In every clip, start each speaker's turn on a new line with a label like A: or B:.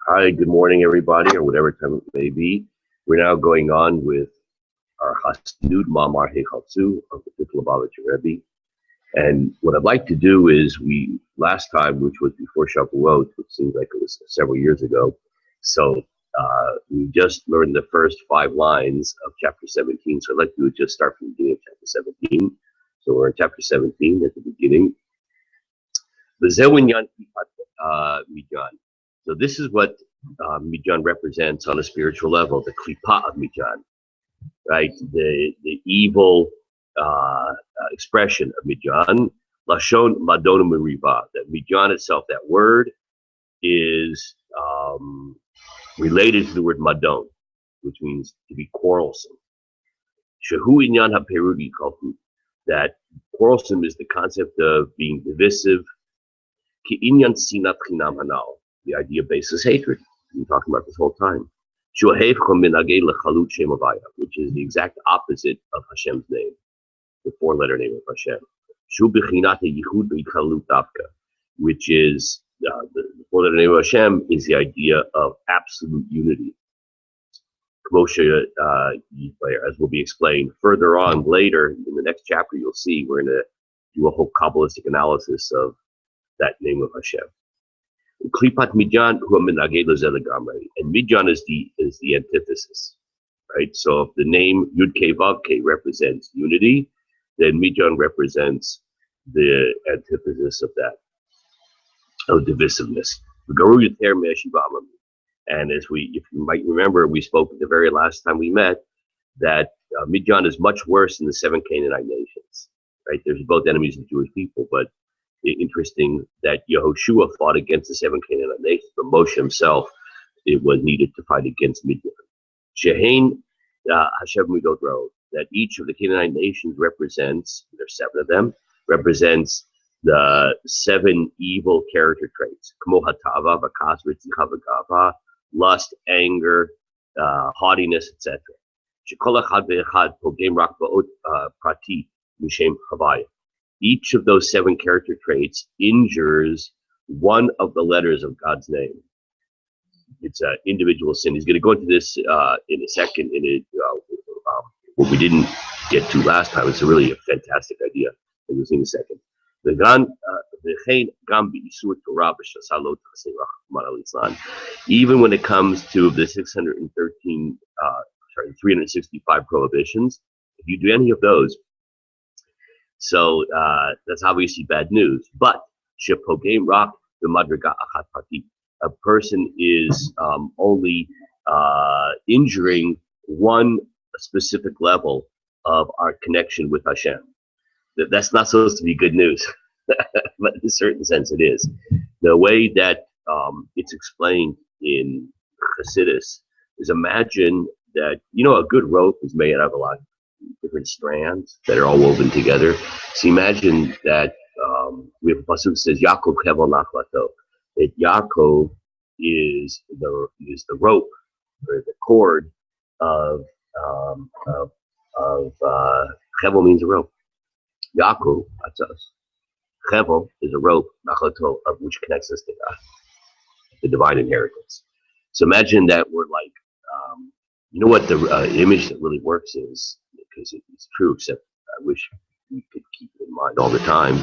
A: Hi, good morning, everybody, or whatever time it may be. We're now going on with our Chassidut May of the fifth Lubavitcher Rebbe. And what I'd like to do is, last time, which was before Shavuot, which seems like it was several years ago, so we just learned the first 5 lines of chapter 17. So I'd like to just start from the beginning of chapter 17. So we're in chapter 17 at the beginning. Midjan. So this is what Midjan represents on a spiritual level, the klipa of Midjan, right? The evil expression of Midjan, Lashon Madon Meriva, that Midjan itself, that word is related to the word Madon, which means to be quarrelsome. Shehu Inyan HaPerudi Kalhu, that quarrelsome is the concept of being divisive. Ki Inyan Sinat Chinam Hanal, the idea of baseless hatred. We've been talking about this whole time. Which is the exact opposite of Hashem's name, the 4-letter name of Hashem. Which is the 4-letter name of Hashem is the idea of absolute unity. As will be explained further on later in the next chapter, you'll see we're going to do a whole Kabbalistic analysis of that name of Hashem. Klipat Midjan and Midjan is the antithesis, right? So if the name Yud Kei Vav Kei represents unity, then Midjan represents the antithesis of that, of divisiveness. And if you might remember, we spoke the very last time we met that Midjan is much worse than the 7 Canaanite nations, right? There's both enemies of the Jewish people, but interesting that Yehoshua fought against the 7 Canaanite nations, but Moshe himself, it was needed to fight against Midian. Shehain Hashem Midodro, that each of the Canaanite nations represents, there's 7 of them, represents the 7 evil character traits. Lust, anger, haughtiness, etc. Each of those 7 character traits injures one of the letters of God's name. It's an individual sin. He's going to go into this in a second. What we didn't get to last time. It's really a fantastic idea. And we'll see in a second. Even when it comes to the 365 prohibitions, if you do any of those, so that's obviously bad news. But a person is only injuring one specific level of our connection with Hashem. That's not supposed to be good news, but in a certain sense it is. The way that it's explained in Chassidus is, imagine that, a good rope is made out of a lot of different strands that are all woven together. So imagine that we have a pasuk that says Yaakov Hevel Nachlato, that Yaakov is the rope or the cord of Hevel means a rope. Yaakov, that's us. Hevel is a rope, Nachlato, of which connects us to God, the divine inheritance. So imagine that we're like, what the image that really works is, because it's true, except I wish we could keep it in mind all the time.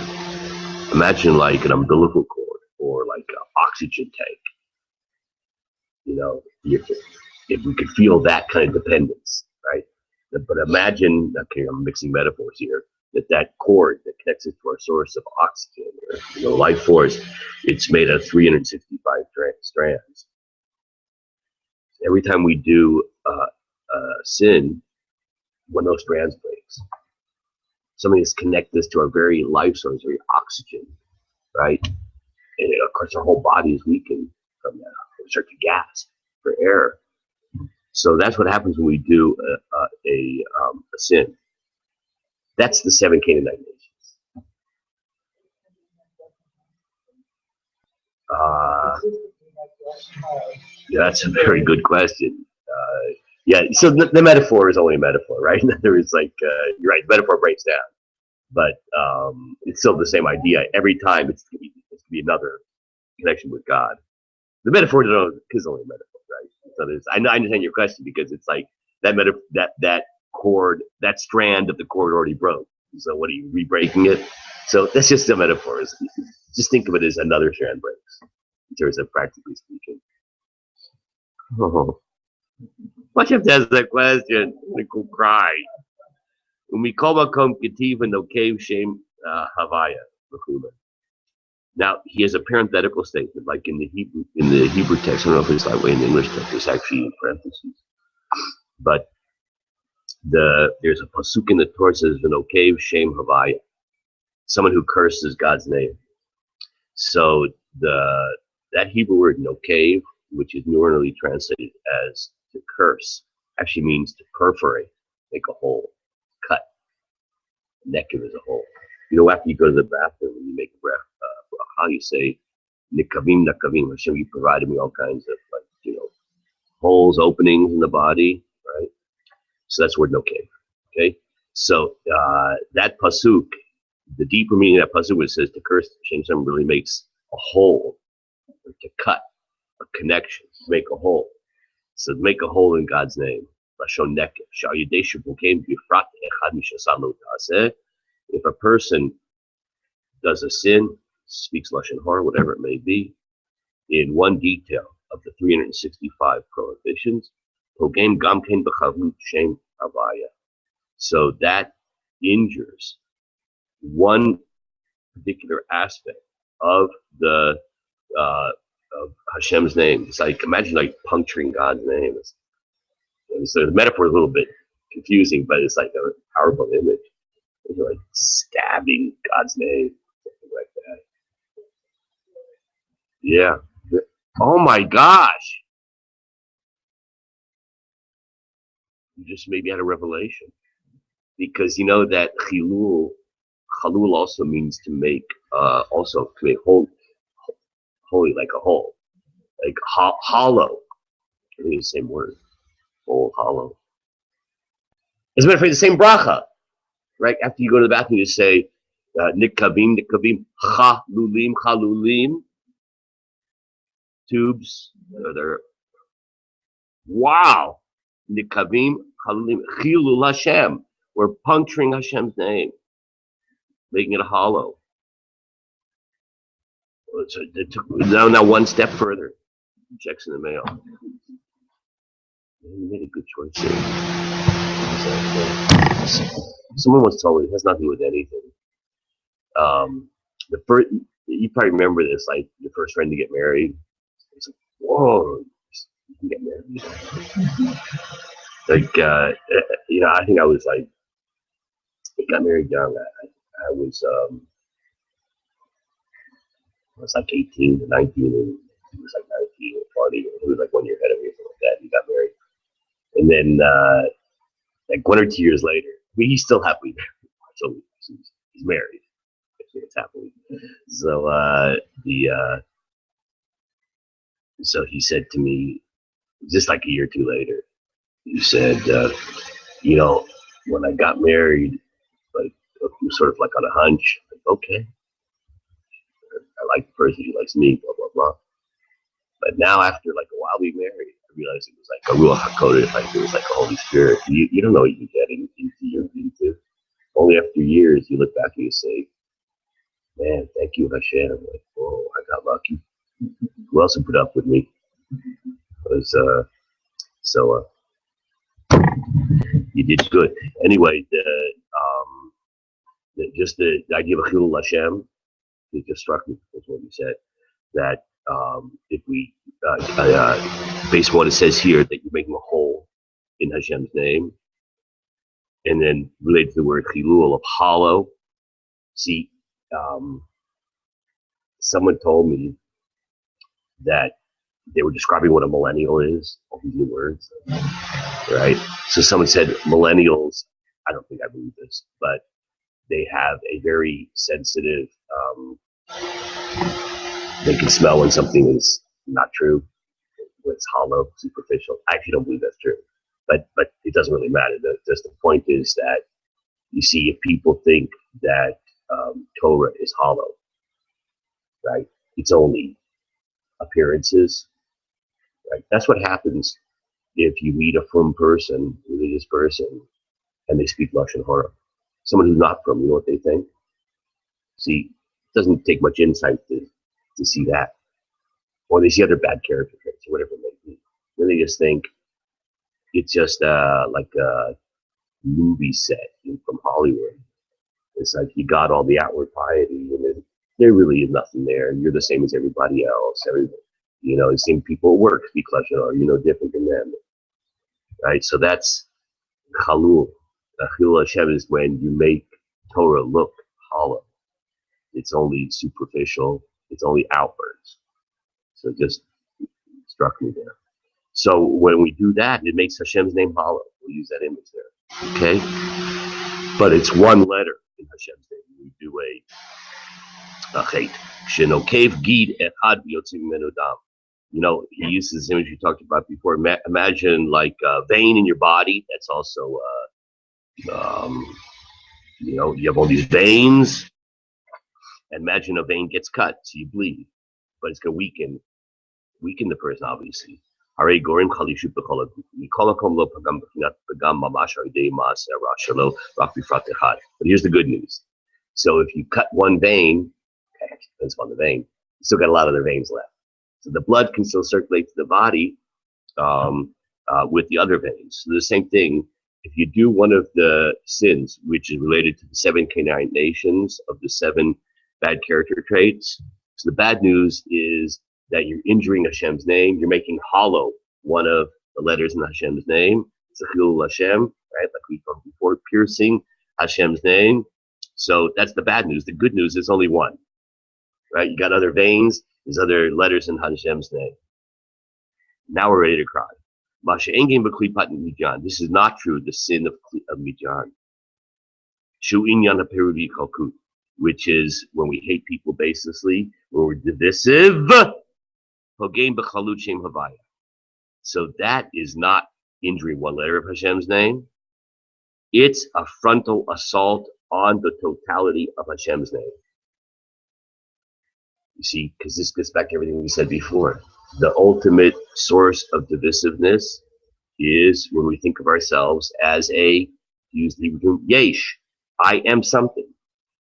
A: Imagine like an umbilical cord or like an oxygen tank. If we could feel that kind of dependence, right? But imagine, okay, I'm mixing metaphors here, that cord that connects us to our source of oxygen, or life force, it's made of 365 strands. Every time we do sin, when those strands breaks, something that's connected us to our very life source, very oxygen, right? And of course, our whole body is weakened from that. We start to gasp for air. So that's what happens when we do a sin. That's the 7 Canaanite nations. Yeah, that's a very good question. So the metaphor is only a metaphor, right? In other words, you're right, the metaphor breaks down, but it's still the same idea. Every time it's to be another connection with God. The metaphor is only a metaphor, right? So I understand your question because it's like that that cord, that strand of the cord already broke. So what are you re-breaking it? So that's just a metaphor. Just think of it as another strand breaks in terms of practically speaking. Oh, why'd you have to ask that question? I could cry. Umikoma kom ketiva no cave shame havaya. Now he has a parenthetical statement, like in the Hebrew text. I don't know if it's that way in the English text. It's actually in parentheses. But there's a pasuk in the Torah that says "V'nokev shem havaya," someone who curses God's name. So that Hebrew word "nokev," which is normally translated as to curse, actually means to perforate, make a hole, cut. Nekev is a hole. You know, after you go to the bathroom and you make a breath, how you say "nikavim nakavim," Hashem, you provided me all kinds of holes, openings in the body, right? So that's the word "nokev." Okay, so that pasuk, the deeper meaning of that pasuk, which says to curse Hashem, someone really makes a hole, or to cut a connection, to make a hole. So to make a hole in God's name. If a person does a sin, speaks lashon hara, whatever it may be, in one detail of the 365 prohibitions, so that injures one particular aspect of the of Hashem's name. It's like, imagine like puncturing God's name. So the metaphor is a little bit confusing, but it's like a powerful image. It's like stabbing God's name, something like that. Yeah. Oh my gosh. You just maybe had a revelation. Because you know that chalul also means to make holy, like a hole, like hollow. I think it's the same word, whole, hollow. As a matter of fact, the same bracha, right? After you go to the bathroom, you say nikavim, chalulim, tubes. Wow, nikavim, chalulim, chilul Hashem. We're puncturing Hashem's name, making it hollow. So it took now one step further. Checks in the mail. You made a good choice here. Someone once told me it has nothing to do with anything. The first, you probably remember this, like your first friend to get married. It's like, whoa, you can get married. Like, I think I was like, I got married young. I was like 18 or 19, and he was like 19 or 20. He was like 1 year ahead of me or something like that. He got married. And then, like 1 or 2 years later, I mean, he's still happily married. So he's married. It's happily. So, so he said to me, just like a year or two later, he said, when I got married, like, sort of like on a hunch, like, okay, I like the person, he likes me, blah, blah, blah. But now after like a while we married, I realized it was like a ruach hakodesh, like it was like a Holy Spirit. You don't know what you get into. Only after years you look back and you say, man, thank you, Hashem. I'm like, whoa, I got lucky. Who else would put up with me? You did good. Anyway, the idea of Chilul Hashem, it just struck me. That's what you said. That if we, based on what it says here, that you're making a hole in Hashem's name, and then related to the word Chilul of hollow. See, someone told me that they were describing what a millennial is, all these new words, right? So someone said millennials, I don't think I believe this, but they have a very sensitive, they can smell when something is not true, when it's hollow, superficial. I actually don't believe that's true, but it doesn't really matter. Just the point is that, you see, if people think that Torah is hollow, right? It's only appearances. Right? That's what happens if you meet a frum person, religious person, and they speak Lashon Hara. Someone who's not from, you know what they think? See, it doesn't take much insight to see that. Or they see other bad character traits or whatever it may be. Then they just think it's just like a movie set from Hollywood. It's like you got all the outward piety, and there really is nothing there. You're the same as everybody else. The same people at work speak Lashon Hara. You're no different than them, right? So that's Chalul. Chilul Hashem is when you make Torah look hollow. It's only superficial. It's only outwards. So it just struck me there. So when we do that, it makes Hashem's name hollow. We'll use that image there. Okay? But it's one letter in Hashem's name. We do a chet. Shenokev gid echad v'yotzim mimenu dam. He uses this image we talked about before. Imagine like a vein in your body. That's also, you have all these veins. And imagine a vein gets cut, so you bleed. But it's going to weaken the person, obviously. But here's the good news. So if you cut one vein, okay, depends on the vein, you still got a lot of other veins left. So the blood can still circulate to the body with the other veins. So the same thing, if you do one of the sins, which is related to the 7 Canaanite nations of the 7 bad character traits. So the bad news is that you're injuring Hashem's name. You're making hollow one of the letters in Hashem's name. It's a Chilul Hashem, right? Like we talked before, piercing Hashem's name. So that's the bad news. The good news is only one, right? You got other veins. There's other letters in Hashem's name. Now we're ready to cry. This is not true, the sin of Midyan. Which is when we hate people baselessly, when we're divisive. So that is not injuring one letter of Hashem's name. It's a frontal assault on the totality of Hashem's name. You see, because this gets back to everything we said before. The ultimate source of divisiveness is when we think of ourselves as use the Hebrew yesh, I am something.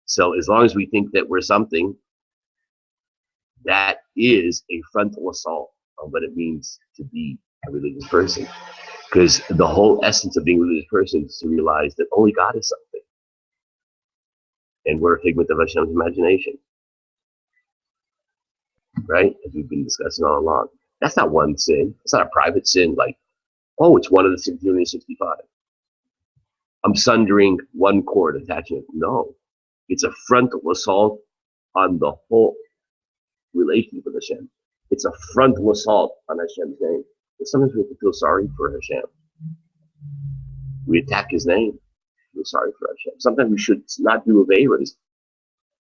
A: So as long as we think that we're something, that is a frontal assault on what it means to be a religious person. Because the whole essence of being a religious person is to realize that only God is something. And we're a figment of Hashem's imagination. Right? As we've been discussing all along. That's not one sin. It's not a private sin like, oh, it's one of the 665. I'm sundering one cord, attaching it. No. It's a frontal assault on the whole relationship with Hashem. It's a frontal assault on Hashem's name. But sometimes we have to feel sorry for Hashem. We attack His name. Feel sorry for Hashem. Sometimes we should not do Aveiros,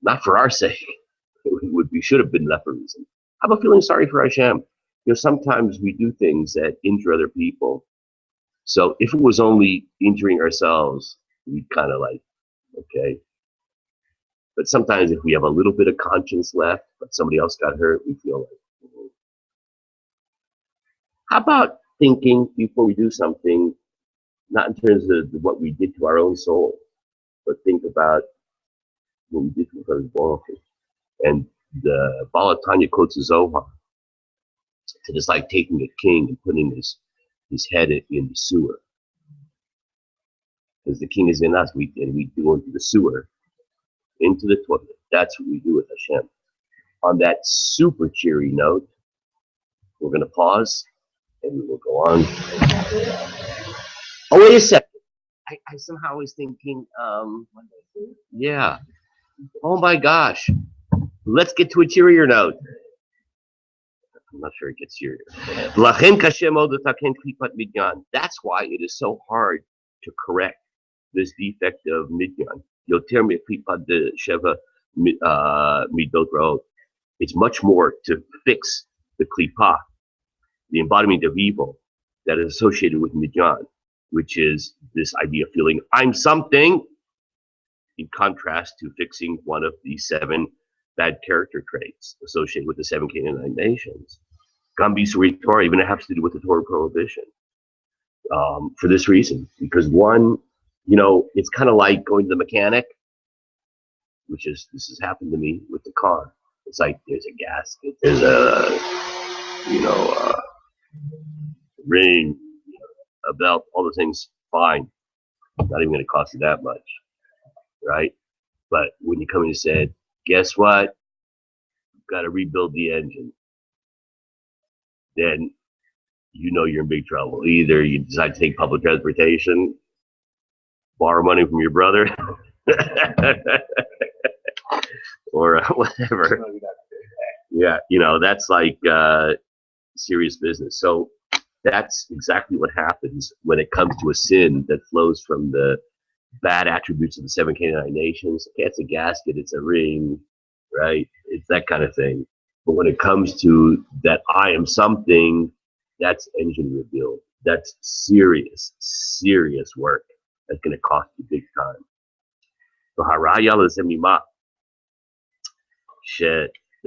A: not for our sake. We should have been left for a reason. How about feeling sorry for Hashem? Sometimes we do things that injure other people. So if it was only injuring ourselves, we'd kind of like, okay. But sometimes if we have a little bit of conscience left, but somebody else got hurt, we feel like, How about thinking before we do something, not in terms of what we did to our own soul, but think about what we did to others. And the Baal Tanya quotes the Zohar. So it's like taking a king and putting his head in the sewer. Because the king is in us, we go into the sewer, into the toilet. That's what we do with Hashem. On that super cheery note, we're going to pause and we will go on. Oh, wait a second. I somehow was thinking, yeah. Oh my gosh. Let's get to a cheerier note. I'm not sure it gets cheerier. That's why it is so hard to correct this defect of midyan. It's much more to fix the klipa, the embodiment of evil that is associated with midyan, which is this idea of feeling I'm something, in contrast to fixing one of the 7 bad character traits associated with the 7 Canaanite nations. Gambi Suri Torah, even it has to do with the Torah prohibition. For this reason, because one, it's kind of like going to the mechanic, this has happened to me with the car. It's like there's a gasket, there's a, ring, a belt, all the things, fine. Not even going to cost you that much, right? But when you come in and said, guess what? You've got to rebuild the engine. Then you're in big trouble. Either you decide to take public transportation, borrow money from your brother, or whatever. Yeah, that's like serious business. So that's exactly what happens when it comes to a sin that flows from the bad attributes of the 7 Canaanite nations. It's a gasket, it's a ring, right? It's that kind of thing. But when it comes to that I am something, that's engine rebuild. That's serious work. That's going to cost you big time. So haraya l'zemima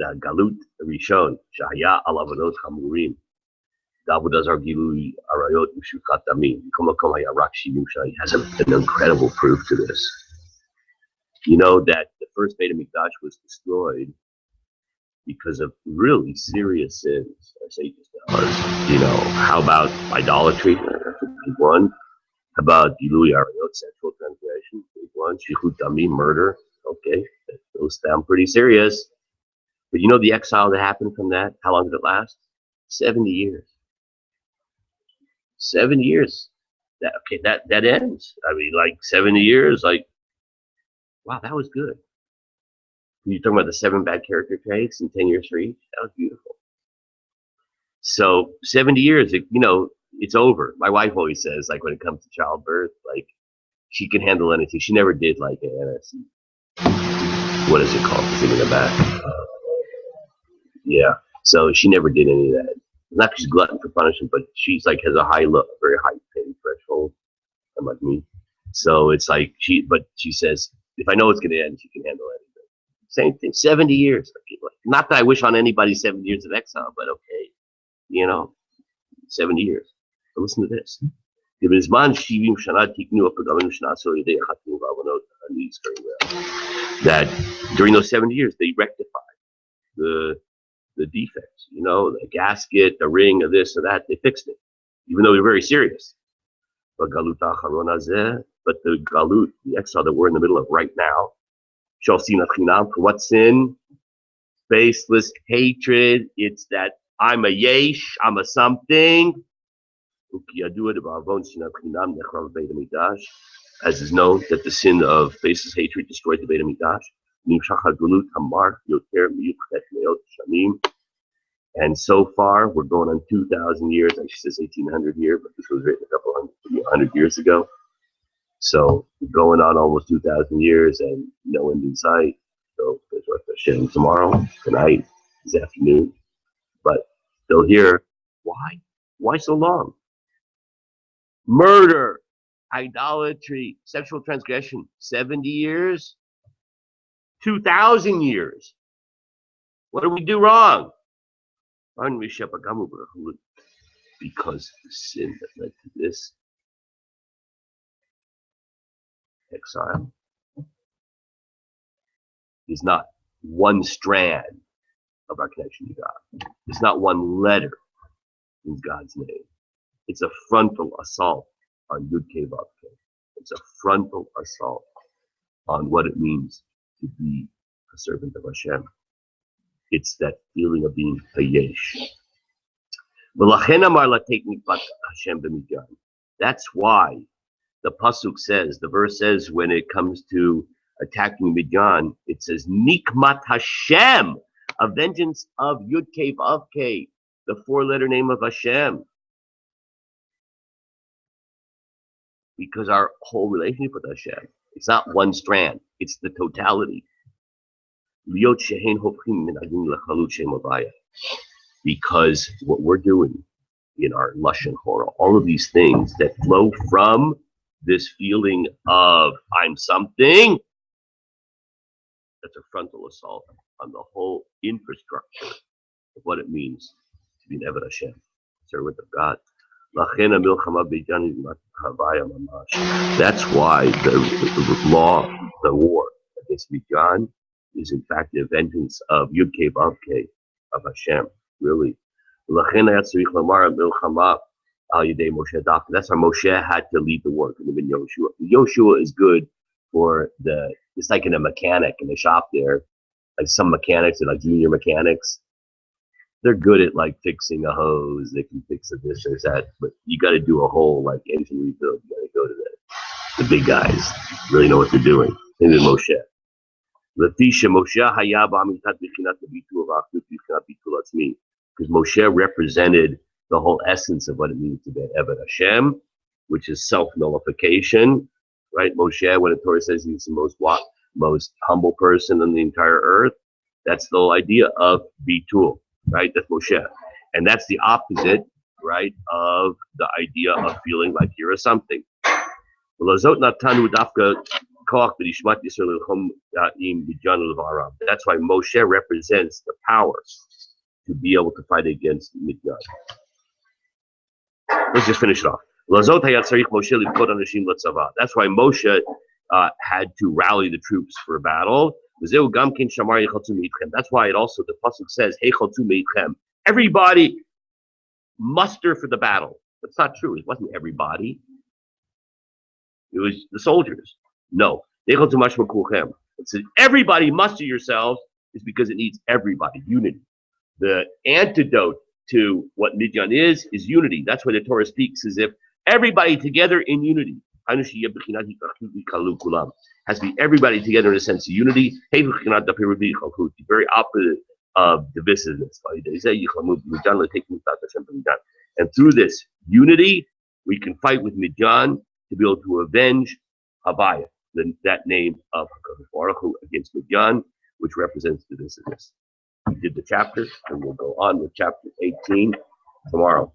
A: galut rishon shahaya alavanot hamurim davudazar gilui arayot ushukat damim komakom hayarakshi nushai has an incredible proof to this. That the first Beit HaMikdash was destroyed because of really serious sins. I say just how about idolatry? Big one. How about Gilui Arayot, sexual transgression? Big one. Shichut Damim, murder. Okay, those sound pretty serious. But the exile that happened from that, how long did it last? 70 years. 70 years. That ends. I mean, like 70 years, wow, that was good. You're talking about the 7 bad character traits and 10 years for each. That was beautiful. So 70 years, it's over. My wife always says, when it comes to childbirth, she can handle anything. She never did an what is it called? The thing in the back. Yeah. So she never did any of that. Not because she's glutton for punishment, but she's has a very high pain threshold, unlike me. So it's she says, if I know it's going to end, she can handle anything. Same thing, 70 years. Not that I wish on anybody 70 years of exile, but okay, 70 years. But listen to this. That during those 70 years, they rectified the defects, the gasket, the ring, or this or that, they fixed it, even though they were very serious. But the galut, the exile that we're in the middle of right now, for what sin? Baseless hatred. It's that I'm a yesh, I'm a something. As is known, that the sin of baseless hatred destroyed the Beit HaMikdash. And so far, we're going on 2,000 years. She says 1,800 here, but this was written a couple hundred years ago. So going on almost 2,000 years and no end in sight. So there's Rosh Hashem tomorrow, tonight, this afternoon. But still here. Why? Why so long? Murder, idolatry, sexual transgression, 70 years, 2,000 years. What did we do wrong? Because the sin that led to this exile is not one strand of our connection to God. It's not one letter in God's name. It's a frontal assault on Yud Kei Vav Kei. It's a frontal assault on what it means to be a servant of Hashem. It's that feeling of being a yesh. That's why the pasuk says, the verse says, when it comes to attacking Midian, it says Nikmat Hashem, a vengeance of Yud Kei Vav Kei, the 4-letter name of Hashem. Because our whole relationship with Hashem, it's not one strand, it's the totality. Because what we're doing in our lush and horror, all of these things that flow from this feeling of I'm something, that's a frontal assault on the whole infrastructure of what it means to be an Eved Hashem, servant of God. That's why the war against Midian is in fact the vengeance of Yud-Kei Vav-Kei, of Hashem, really. That's why Moshe had to lead the work in Yoshua. Yoshua is good for it's like in a mechanic in the shop there, like some mechanics are like junior mechanics. They're good at like fixing a hose, they can fix a this or that, but you got to do a whole like engine rebuild. You got to go to the big guys, really know what they're doing. Same with Moshe. Because Moshe represented the whole essence of what it means to be an Eved Hashem, which is self-nullification, right? Moshe, when the Torah says he's the most humble person on the entire earth, that's the whole idea of bitul, right? That's Moshe. And that's the opposite, right, of the idea of feeling like you're a something. That's why Moshe represents the power to be able to fight against Midian. Let's just finish it off. That's why Moshe had to rally the troops for battle. That's why it also, the pasuk says, everybody muster for the battle. That's not true. It wasn't everybody. It was the soldiers. No. It said, everybody muster yourselves, is because it needs everybody, unity. The antidote to what Midian is unity. That's why the Torah speaks as if everybody together in unity. Has to be everybody together in a sense of unity. The very opposite of divisiveness. And through this unity, we can fight with Midian to be able to avenge Havaya, that name of HaKadosh Baruch Hu against Midian, which represents divisiveness. We did the chapter, and we'll go on with chapter 18 tomorrow.